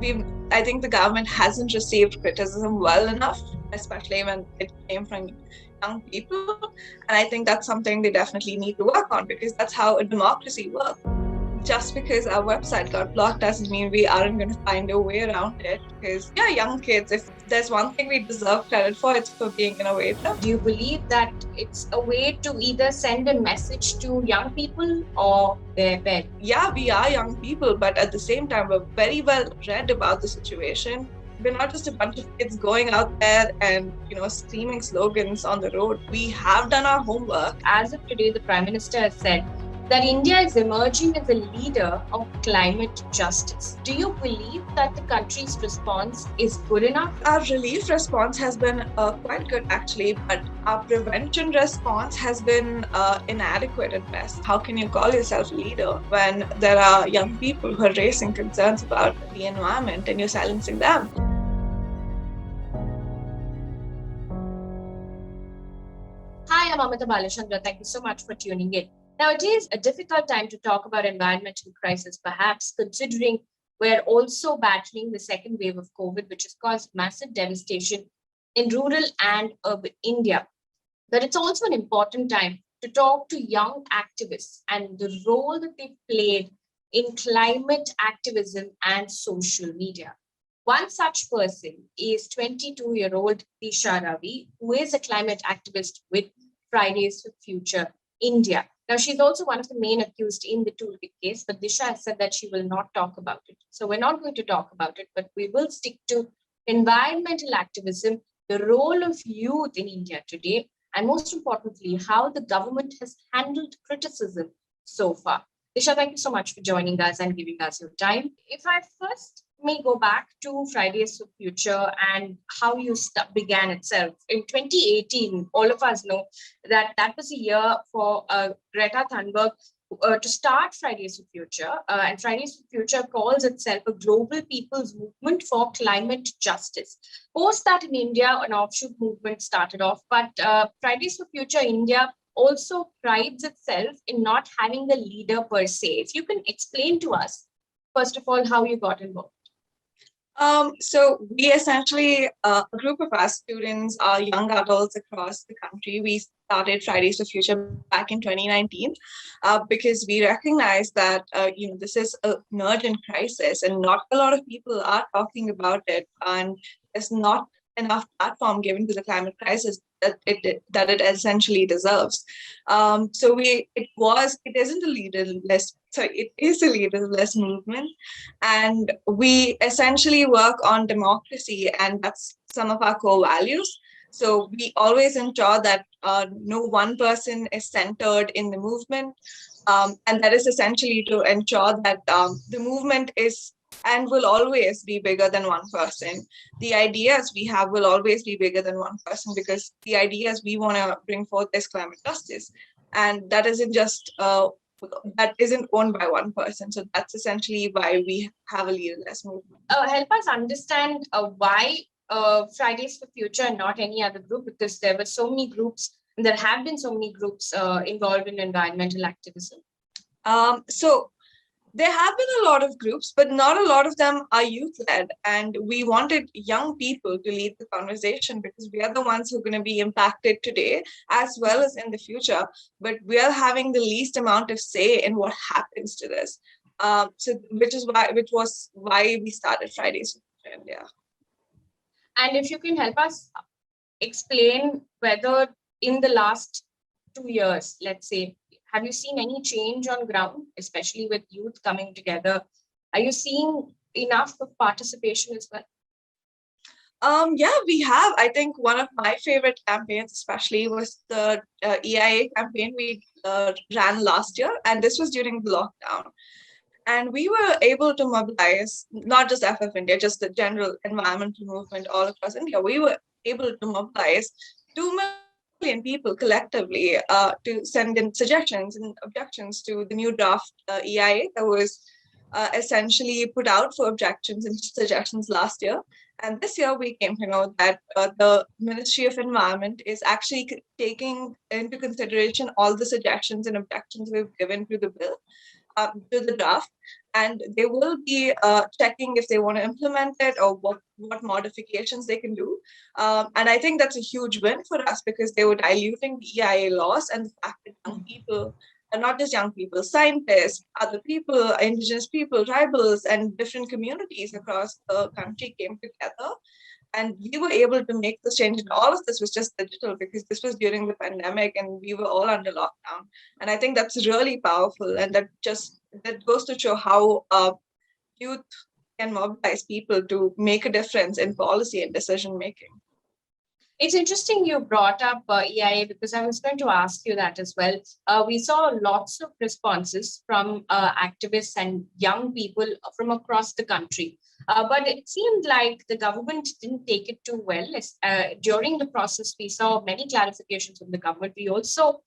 I think the government hasn't received criticism well enough, especially when it came from young people. And I think that's something they definitely need to work on, because that's how a democracy works. Just because our website got blocked doesn't mean we aren't going to find a way around it. Because, yeah, young kids, if there's one thing we deserve credit for, it's for being innovative. Do you believe that it's a way to either send a message to young people or their parents? Yeah, we are young people, but at the same time, we're very well read about the situation. We're not just a bunch of kids going out there and, screaming slogans on the road. We have done our homework. As of today, the Prime Minister has said that India is emerging as a leader of climate justice. Do you believe that the country's response is good enough? Our relief response has been quite good, actually, but our prevention response has been inadequate at best. How can you call yourself a leader when there are young people who are raising concerns about the environment and you're silencing them? Hi, I'm Amitha Balachandra. Thank you so much for tuning in. Now, it is a difficult time to talk about environmental crisis, perhaps considering we're also battling the second wave of COVID, which has caused massive devastation in rural and urban India. But it's also an important time to talk to young activists and the role that they've played in climate activism and social media. One such person is 22-year-old Disha Ravi, who is a climate activist with Fridays for Future India. Now, she's also one of the main accused in the Toolkit case, but Disha has said that she will not talk about it. So we're not going to talk about it, but we will stick to environmental activism, the role of youth in India today, and most importantly, how the government has handled criticism so far. Disha, thank you so much for joining us and giving us your time. If I first may go back to Fridays for Future and how you began itself. In 2018, all of us know that that was a year for Greta Thunberg to start Fridays for Future. And Fridays for Future calls itself a global people's movement for climate justice. Post that in India, an offshoot movement started off, but Fridays for Future India also prides itself in not having a leader per se. If you can explain to us, first of all, how you got involved. So we essentially, a group of us students, young adults across the country, we started Fridays for Future back in 2019 because we recognized that, this is an urgent crisis and not a lot of people are talking about it. And there's not enough platform given to the climate crisis that it essentially deserves. So it isn't a leaderless, sorry, it is a leaderless movement, and we essentially work on democracy, and that's some of our core values. So we always ensure that no one person is centered in the movement, and that is essentially to ensure that the movement is and will always be bigger than one person. The ideas we have will always be bigger than one person, because the ideas we want to bring forth is climate justice, and that isn't owned by one person. So that's essentially why we have a leaderless movement. Help us understand why Fridays for Future and not any other group, because there were so many groups, and there have been so many groups involved in environmental activism. So there have been a lot of groups, but not a lot of them are youth-led. And we wanted young people to lead the conversation, because we are the ones who are going to be impacted today as well as in the future. But we are having the least amount of say in what happens to this. Which was why we started Fridays for India. And if you can help us explain whether in the last 2 years, let's say, have you seen any change on ground, especially with youth coming together? Are you seeing enough of participation as well? Yeah, we have. I think one of my favorite campaigns, especially, was the EIA campaign we ran last year, and this was during the lockdown. And we were able to mobilize not just FF India, just the general environmental movement all across India. We were able to mobilize 2 million people collectively to send in suggestions and objections to the new draft EIA that was essentially put out for objections and suggestions last year. And this year we came to know that the Ministry of Environment is actually taking into consideration all the suggestions and objections we've given to the bill, to the draft. and they will be checking if they want to implement it or what modifications they can do. And I think that's a huge win for us because they were diluting the EIA laws and the fact that young people, and not just young people, scientists, other people, indigenous people, tribals, and different communities across the country came together, and we were able to make this change. And all of this was just digital because this was during the pandemic and we were all under lockdown. And I think that's really powerful, and that goes to show how youth can mobilize people to make a difference in policy and decision making. It's interesting you brought up EIA because I was going to ask you that as well. We saw lots of responses from activists and young people from across the country. But it seemed like the government didn't take it too well. During the process, we saw many clarifications from the government. We also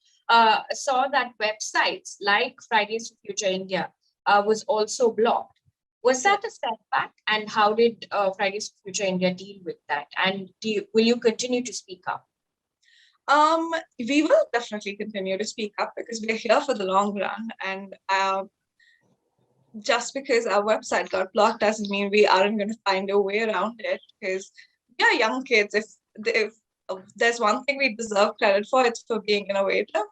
saw that websites like Fridays for Future India was also blocked. Was that a setback, and how did Fridays for Future India deal with that? And will you continue to speak up? We will definitely continue to speak up because we're here for the long run. And just because our website got blocked doesn't mean we aren't going to find a way around it, because we are young kids. If there's one thing we deserve credit for, it's for being innovative.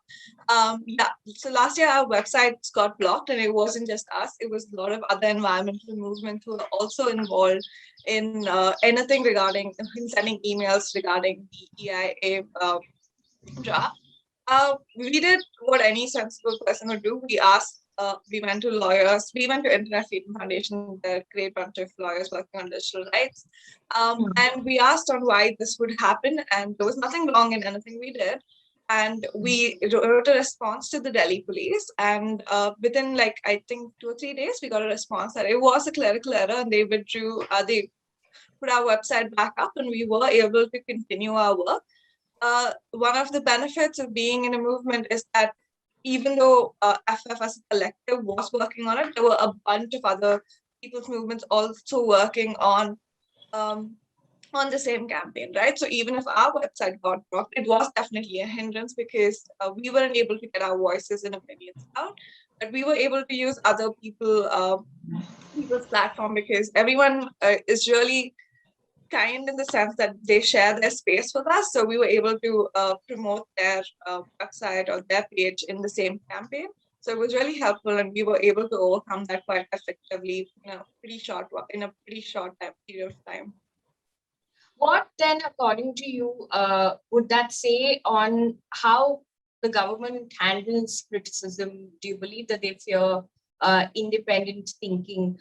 So last year our websites got blocked, and it wasn't just us, it was a lot of other environmental movements who were also involved in anything regarding in sending emails regarding the EIA draft. We did what any sensible person would do. We went to lawyers, we went to Internet Freedom Foundation, the great bunch of lawyers working on digital rights. And we asked on why this would happen, and there was nothing wrong in anything we did. And we wrote a response to the Delhi police, and within I think 2 or 3 days, we got a response that it was a clerical error, and they withdrew, they put our website back up, and we were able to continue our work. One of the benefits of being in a movement is that even though FF as a collective was working on it, there were a bunch of other people's movements also working on the same campaign, right? So even if our website got blocked, it was definitely a hindrance because we weren't able to get our voices and opinions out, but we were able to use other people's platform because everyone is really kind in the sense that they share their space with us. So we were able to promote their website or their page in the same campaign. So it was really helpful, and we were able to overcome that quite effectively in a pretty short period of time. What then, according to you, would that say on how the government handles criticism? Do you believe that they fear independent thinking?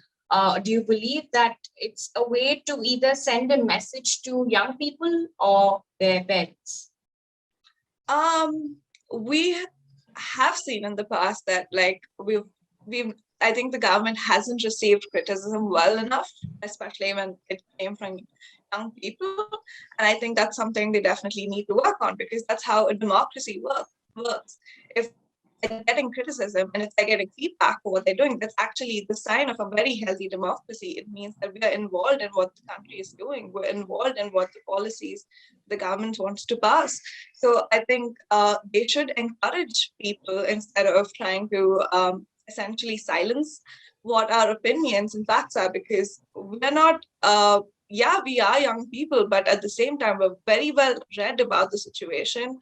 Do you believe that it's a way to either send a message to young people or their parents? We have seen in the past that we've I think the government hasn't received criticism well enough, especially when it came from young people. And I think that's something they definitely need to work on, because that's how a democracy works. If they're getting criticism and if they're getting feedback for what they're doing, that's actually the sign of a very healthy democracy. It means that we are involved in what the country is doing. We're involved in what the policies the government wants to pass. So I think they should encourage people instead of trying to essentially silence what our opinions and facts are, because we're not we are young people, but at the same time, we're very well read about the situation.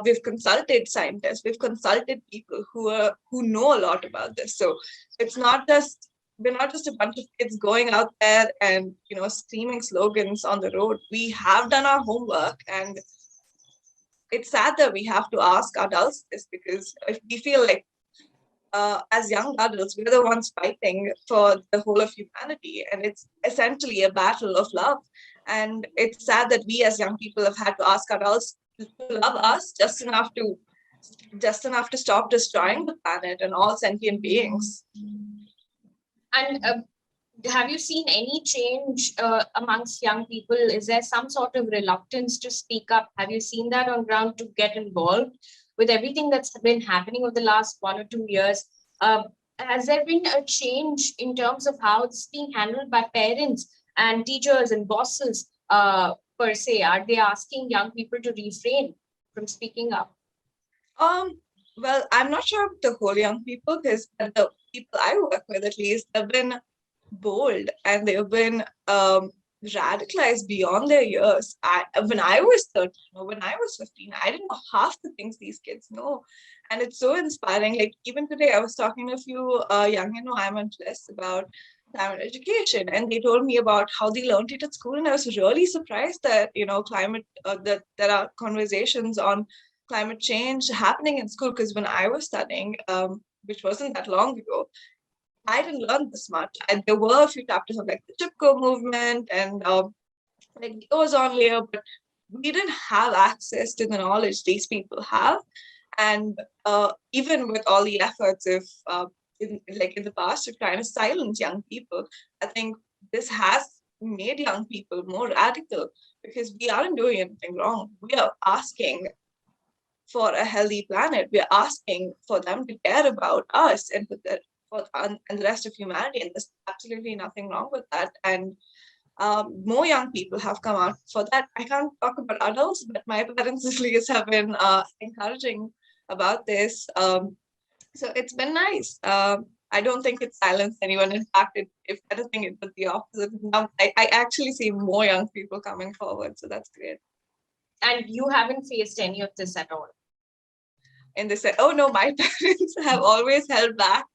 We've consulted scientists, we've consulted people who know a lot about this. So it's not just we're not just a bunch of kids going out there and screaming slogans on the road. We have done our homework, and it's sad that we have to ask adults this, because if we feel like as young adults, we're the ones fighting for the whole of humanity, and it's essentially a battle of love. And it's sad that we as young people have had to ask adults to love us just enough to stop destroying the planet and all sentient beings. And have you seen any change amongst young people? Is there some sort of reluctance to speak up? Have you seen that on ground to get involved? With everything that's been happening over the last 1 or 2 years, has there been a change in terms of how it's being handled by parents and teachers and bosses per se? Are they asking young people to refrain from speaking up? Well, I'm not sure of the whole young people, because people I work with, at least, have been bold and they've been radicalized beyond their years. When I was 13 or when I was 15, I didn't know half the things these kids know. And it's so inspiring. Like even today, I was talking to a few young environmentalists about climate education, and they told me about how they learned it at school. And I was really surprised that, climate, that there are conversations on climate change happening in school. Because when I was studying, which wasn't that long ago, I didn't learn this much. And there were a few chapters of like the Chipko movement and like the ozone layer, but we didn't have access to the knowledge these people have. And even with all the efforts of in the past of trying to silence young people, I think this has made young people more radical because we aren't doing anything wrong. We are asking for a healthy planet. We're asking for them to care about us and and the rest of humanity. And there's absolutely nothing wrong with that. And more young people have come out for that. I can't talk about adults, but my parents at least have been encouraging about this. So it's been nice. I don't think it silenced anyone. In fact, if anything, it was the opposite. Now, I actually see more young people coming forward. So that's great. And you haven't faced any of this at all? And they said, oh no, my parents have always held back.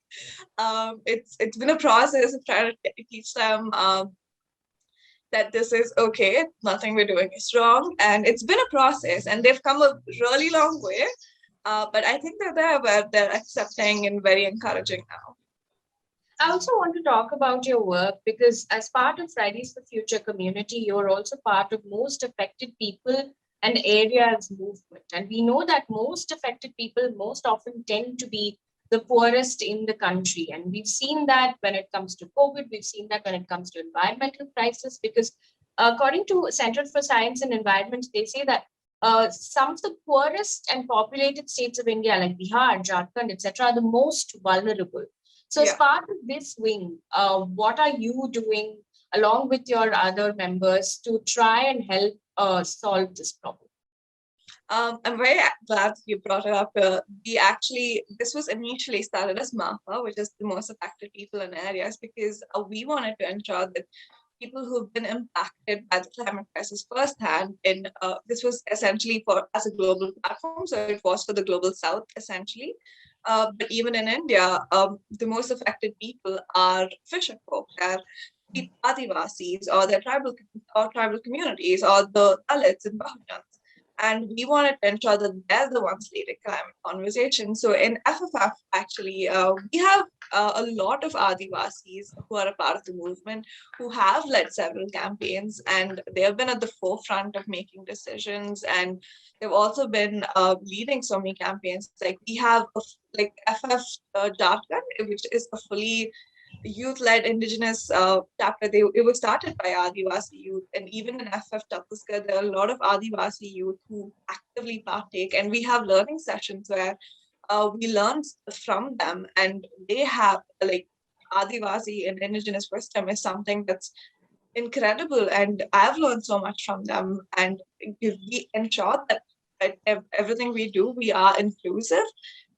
It's been a process of trying to teach them that this is okay, nothing we're doing is wrong. And it's been a process and they've come a really long way. But I think they're there where they're accepting and very encouraging now. I also want to talk about your work because as part of Fridays for Future community, you're also part of most affected people and areas movement. And we know that most affected people most often tend to be the poorest in the country. And we've seen that when it comes to COVID, we've seen that when it comes to environmental crisis, because according to Center for Science and Environment, they say that some of the poorest and populated states of India, like Bihar, Jharkhand, etc., are the most vulnerable. So as part of this wing, what are you doing along with your other members to try and help solve this problem? I'm very glad you brought it up. This was initially started as MAPA, which is the most affected people in areas, because we wanted to ensure that people who've been impacted by the climate crisis firsthand, this was essentially for as a global platform, so it was for the global south essentially. But even in India, the most affected people are fisher folk, they're Adivasis, or their tribal communities, or the Dalits and Bahajans. And we wanted to ensure that they're the ones leading climate conversation. So in FFF, actually, we have a lot of Adivasis who are a part of the movement, who have led several campaigns, and they have been at the forefront of making decisions. And they've also been leading so many campaigns. Like we have FF Jharkhand, which is a fully youth-led indigenous chapter. It was started by Adivasi youth, and even in FF Chhattisgarh, there are a lot of Adivasi youth who actively partake, and we have learning sessions where we learn from them, and they have Adivasi and indigenous wisdom is something that's incredible, and I've learned so much from them, and we ensure that everything we do, we are inclusive.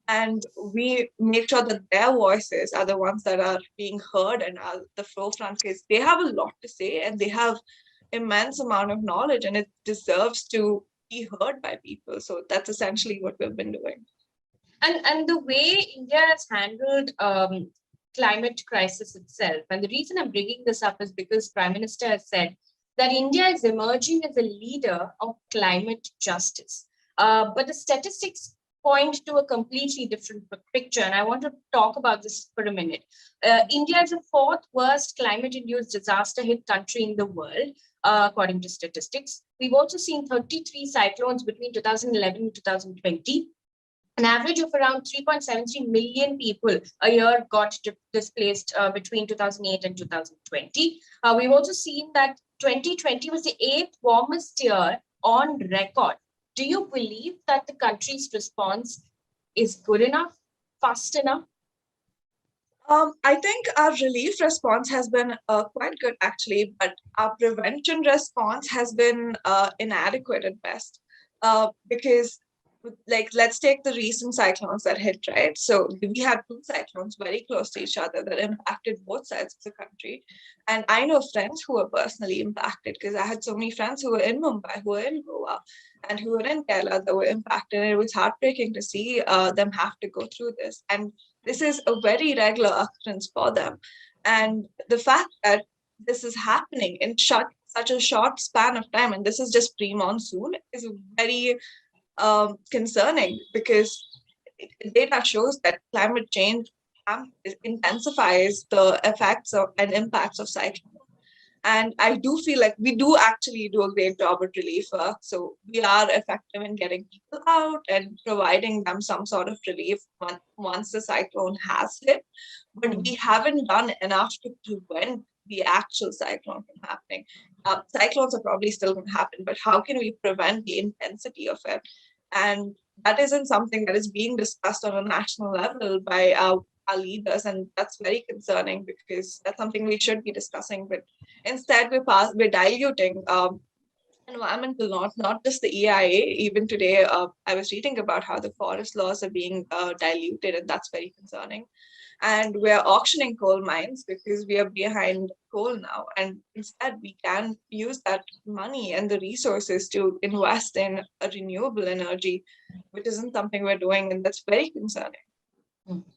And we make sure that their voices are the ones that are being heard and are the forefront, because they have a lot to say and they have immense amount of knowledge, and it deserves to be heard by people. So that's essentially what we've been doing. And the way India has handled climate crisis itself, and the reason I'm bringing this up is because Prime Minister has said that India is emerging as a leader of climate justice. But the statistics point to a completely different picture. And I want to talk about this for a minute. India is the fourth worst climate-induced disaster-hit country in the world, according to statistics. We've also seen 33 cyclones between 2011 and 2020. An average of around 3.73 million people a year got displaced between 2008 and 2020. We've also seen that 2020 was the 8th warmest year on record. Do you believe that the country's response is good enough, fast enough? I think our relief response has been quite good, actually, but our prevention response has been inadequate at best. Because like, let's take the recent cyclones that hit, right? So we had two cyclones very close to each other that impacted both sides of the country. And I know friends who were personally impacted because I had so many friends who were in Mumbai, who were in Goa, and who were in Kerala that were impacted. And it was heartbreaking to see them have to go through this. And this is a very regular occurrence for them. And the fact that this is happening in such a short span of time, and this is just pre-monsoon, is very concerning because data shows that climate change intensifies the effects of and impacts of cyclones. And I do feel like we do actually do a great job at relief work. So we are effective in getting people out and providing them some sort of relief once the cyclone has hit. But we haven't done enough to prevent the actual cyclone from happening. Cyclones are probably still going to happen, but how can we prevent the intensity of it? And that isn't something that is being discussed on a national level by our leaders, and that's very concerning because that's something we should be discussing. But instead, we're diluting environmental laws, not just the EIA. Even today, I was reading about how the forest laws are being diluted, and that's very concerning. And we're auctioning coal mines because we are behind coal now. And instead, we can use that money and the resources to invest in a renewable energy, which isn't something we're doing, and that's very concerning.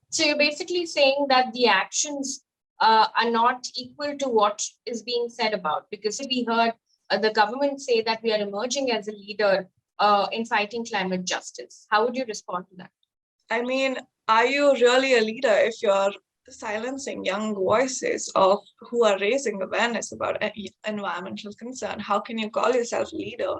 So you're basically saying that the actions are not equal to what is being said about, because we heard the government say that we are emerging as a leader in fighting climate justice. How would you respond to that? I mean, are you really a leader if you're silencing young voices of who are raising awareness about environmental concern? How can you call yourself a leader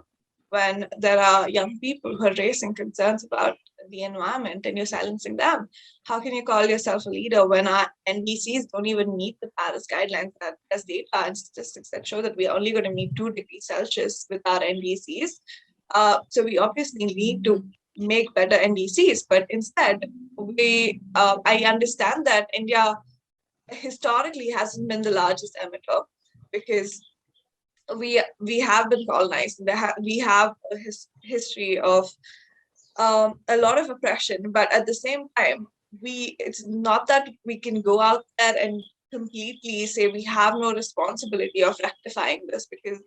when there are young people who are raising concerns about the environment and you're silencing them? How can you call yourself a leader when our NDCs don't even meet the Paris guidelines? That there's data and statistics that show that we're only going to meet 2 degrees Celsius with our NDCs. So we obviously need to make better NDCs, but instead, I understand that India historically hasn't been the largest emitter because we have been colonized. We have a history of a lot of oppression, but at the same time, it's not that we can go out there and completely say we have no responsibility of rectifying this, because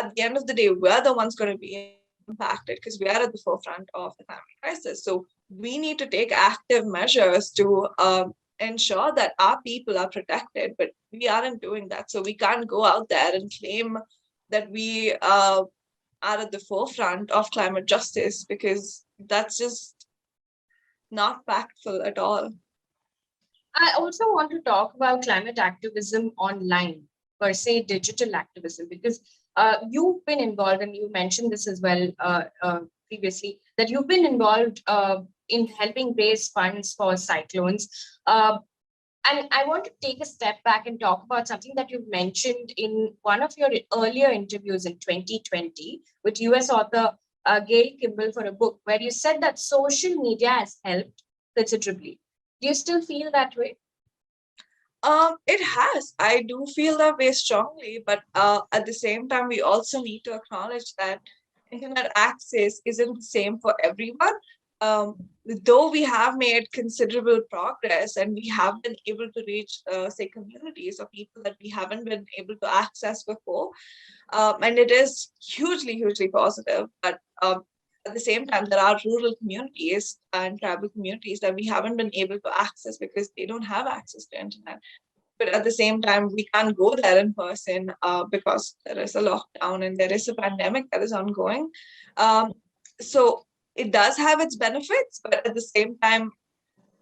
at the end of the day, we're the ones going to be impacted because we are at the forefront of the climate crisis. So we need to take active measures to ensure that our people are protected, but we aren't doing that. So we can't go out there and claim that we are at the forefront of climate justice, because that's just not factful at all. I also want to talk about climate activism online, per se digital activism, because you've been involved, and you mentioned this as well previously, that you've been involved in helping raise funds for cyclones. And I want to take a step back and talk about something that you've mentioned in one of your earlier interviews in 2020 with US author Gail Kimball for a book, where you said that social media has helped considerably. Do you still feel that way? It has. I do feel that way strongly, but at the same time, we also need to acknowledge that internet access isn't the same for everyone. Though we have made considerable progress and we have been able to reach, say, communities of people that we haven't been able to access before, and it is hugely, hugely positive. But at the same time, there are rural communities and tribal communities that we haven't been able to access because they don't have access to internet. But at the same time, we can't go there in person because there is a lockdown and there is a pandemic that is ongoing. So it does have its benefits, but at the same time,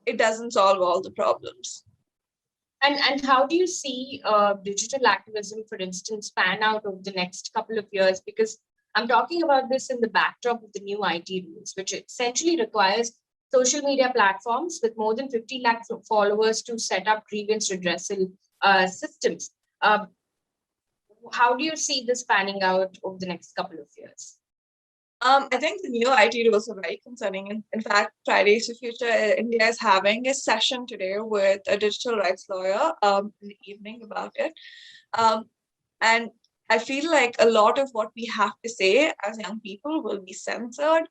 it doesn't solve all the problems. And how do you see digital activism, for instance, pan out over the next couple of years? Because I'm talking about this in the backdrop of the new IT rules, which essentially requires social media platforms with more than 50 lakh followers to set up grievance redressal systems. How do you see this panning out over the next couple of years? I think the new IT rules are very concerning. In fact, Fridays for Future India is having a session today with a digital rights lawyer in the evening about it. And I feel like a lot of what we have to say as young people will be censored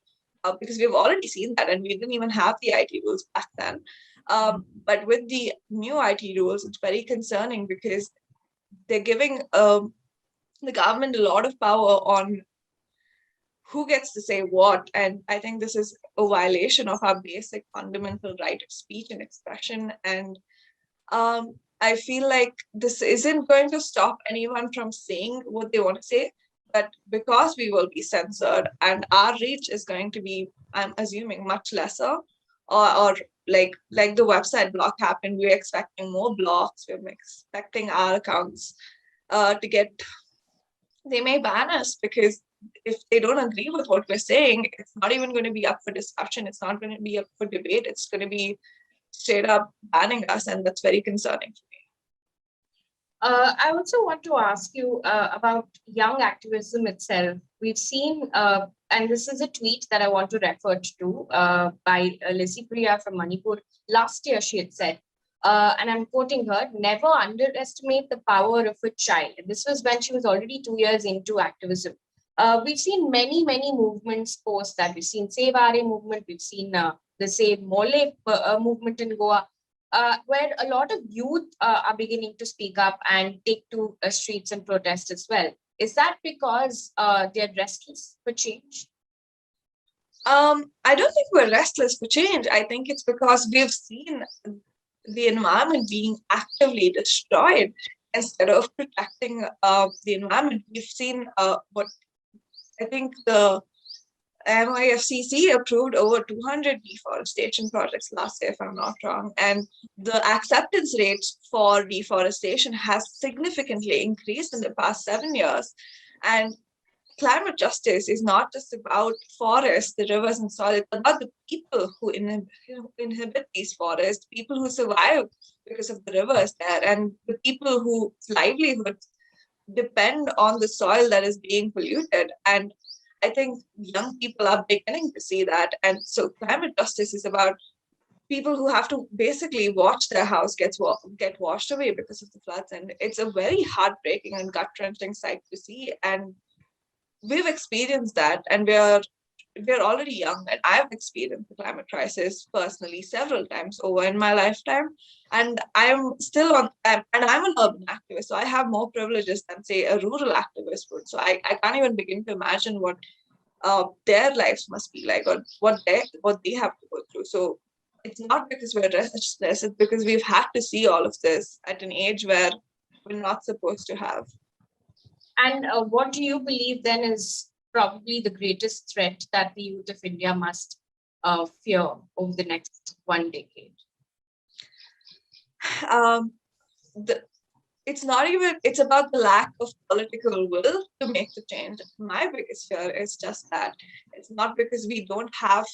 because we've already seen that, and we didn't even have the IT rules back then. But with the new IT rules, it's very concerning because they're giving the government a lot of power on who gets to say what. And I think this is a violation of our basic fundamental right of speech and expression. And I feel like this isn't going to stop anyone from saying what they want to say, but because we will be censored and our reach is going to be, I'm assuming, much lesser, or like the website block happened, we're expecting more blocks, we're expecting our accounts to get, they may ban us because if they don't agree with what we're saying, it's not even going to be up for discussion. It's not going to be up for debate. It's going to be straight up banning us, and that's very concerning for me. I also want to ask you about young activism itself. We've seen, and this is a tweet that I want to refer to by Lizzie Priya from Manipur. Last year, she had said, and I'm quoting her, never underestimate the power of a child. And this was when she was already 2 years into activism. We've seen many, many movements post that. We've seen Save Are movement. We've seen the Save Mole movement in Goa. Where a lot of youth are beginning to speak up and take to streets and protest as well. Is that because they're restless for change? I don't think we're restless for change. I think it's because we've seen the environment being actively destroyed instead of protecting the environment. We've seen what I think the MIFCC approved over 200 deforestation projects last year, if I'm not wrong. And the acceptance rates for deforestation has significantly increased in the past 7 years. And climate justice is not just about forests, the rivers and soil, it's about the people who inhabit these forests, people who survive because of the rivers there, and the people whose livelihoods depend on the soil that is being polluted. And I think young people are beginning to see that. And so climate justice is about people who have to basically watch their house get washed away because of the floods. And it's a very heartbreaking and gut-wrenching sight to see. And we've experienced that, and we're already young, and I've experienced the climate crisis personally several times over in my lifetime. And I'm still on, and I'm an urban activist, so I have more privileges than, say, a rural activist would. So I can't even begin to imagine what their lives must be like, or what they have to go through. So it's not because we're restless, it's because we've had to see all of this at an age where we're not supposed to have. And what do you believe then is probably the greatest threat that the youth of India must fear over the next 1 decade? It's about the lack of political will to make the change. My biggest fear is just that. It's not because we don't have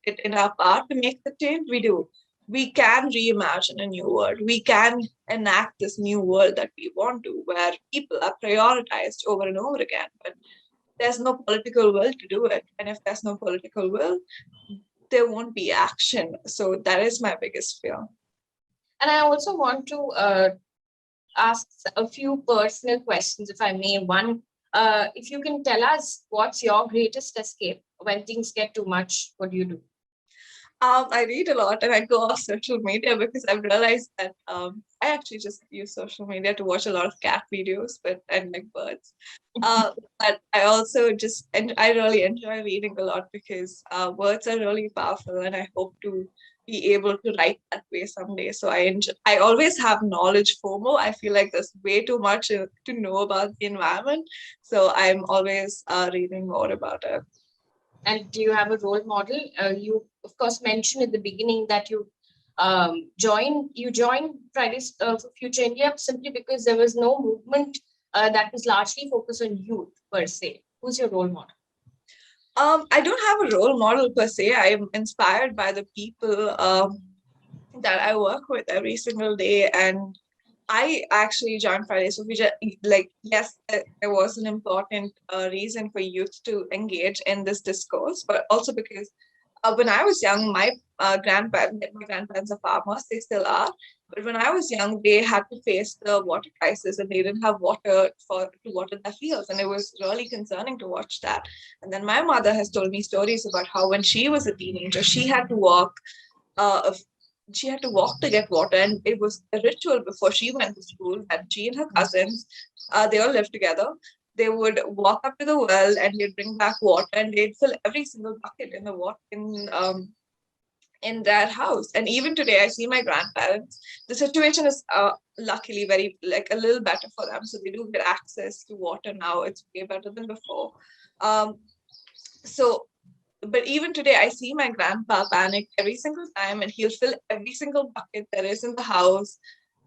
it in our power to make the change. We do. We can reimagine a new world. We can enact this new world that we want to, where people are prioritized over and over again. But there's no political will to do it. And if there's no political will, there won't be action. So that is my biggest fear. And I also want to ask a few personal questions, if I may. One, if you can tell us what's your greatest escape when things get too much, what do you do? I read a lot and I go off social media because I've realized that I actually just use social media to watch a lot of cat videos, and like birds. But I also I really enjoy reading a lot because words are really powerful, and I hope to be able to write that way someday. So I always have knowledge FOMO. I feel like there's way too much to know about the environment. So I'm always reading more about it. And do you have a role model? You, of course, mentioned at the beginning that you joined Fridays for Future India simply because there was no movement that was largely focused on youth per se. Who's your role model? I don't have a role model per se. I'm inspired by the people that I work with every single day, and I actually joined Fridays for Future. Like, yes, there was an important reason for youth to engage in this discourse, but also because when I was young, my grandparents are farmers, they still are. But when I was young, they had to face the water crisis and they didn't have water to water their fields. And it was really concerning to watch that. And then my mother has told me stories about how when she was a teenager, uh, she had to walk to get water. And it was a ritual before she went to school that she and her cousins, they all lived together. They would walk up to the well and they'd bring back water and they'd fill every single bucket in the water in their house. And even today, I see my grandparents. The situation is luckily very like a little better for them, so they do get access to water now. It's way better than before. Um, so, but even today, I see my grandpa panic every single time, and he'll fill every single bucket there is in the house.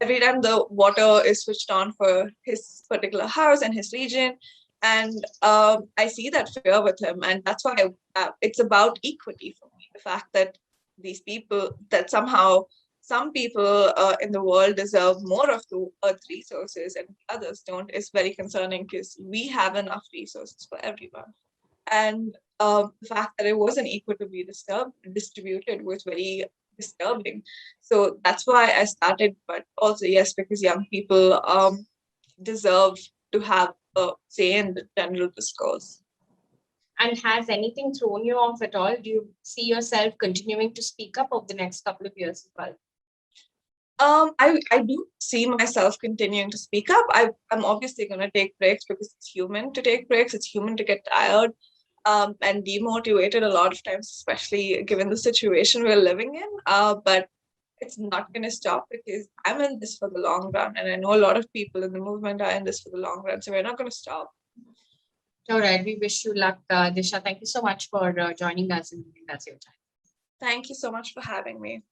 Every time the water is switched on for his particular house and his region, and I see that fear with him, and that's why it's about equity for me. The fact that these people, that somehow some people in the world deserve more of the earth resources and others don't, is very concerning because we have enough resources for everyone. And the fact that it wasn't equitably distributed was very disturbing. So that's why I started, but also, yes, because young people deserve to have a say in the general discourse. And has anything thrown you off at all? Do you see yourself continuing to speak up over the next couple of years as well? I do see myself continuing to speak up. I'm obviously going to take breaks because it's human to take breaks. It's human to get tired and demotivated a lot of times, especially given the situation we're living in. But it's not going to stop because I'm in this for the long run. And I know a lot of people in the movement are in this for the long run. So we're not going to stop. All right. We wish you luck, Disha. Thank you so much for joining us and giving us your time. Thank you so much for having me.